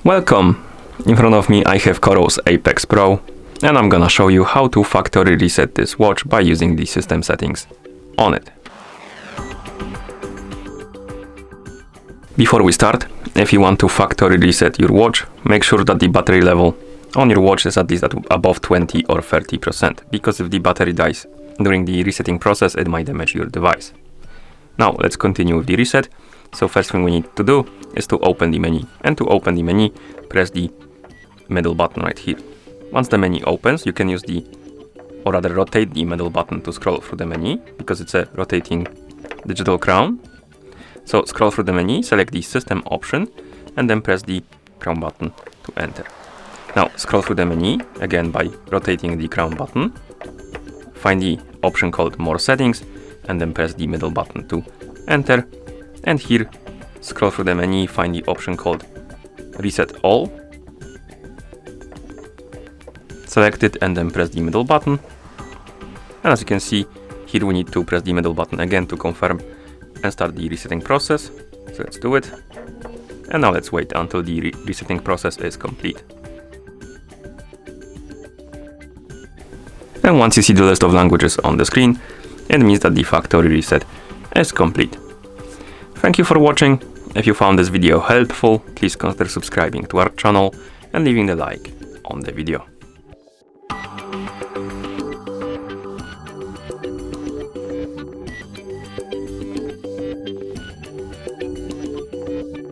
Welcome! In front of me I have Coros Apex Pro, and I'm gonna show you how to factory reset this watch by using the system settings on it. Before we start, if you want to factory reset your watch, make sure that the battery level on your watch is at least above 20 or 30%, because if the battery dies during the resetting process, it might damage your device. Now let's continue with the reset. So first thing we need to do is to open the menu, and to open the menu, press the middle button right here. Once the menu opens, you can use or rather rotate the middle button to scroll through the menu, because it's a rotating digital crown. So scroll through the menu, select the system option, and then press the crown button to enter. Now scroll through the menu, again by rotating the crown button, find the option called more settings, and then press the middle button to enter. And here, scroll through the menu, find the option called reset all. Select it and then press the middle button. And as you can see, here we need to press the middle button again to confirm and start the resetting process. So let's do it. And now let's wait until the resetting process is complete. And once you see the list of languages on the screen, it means that the factory reset is complete. Thank you for watching. If you found this video helpful, please consider subscribing to our channel and leaving a like on the video.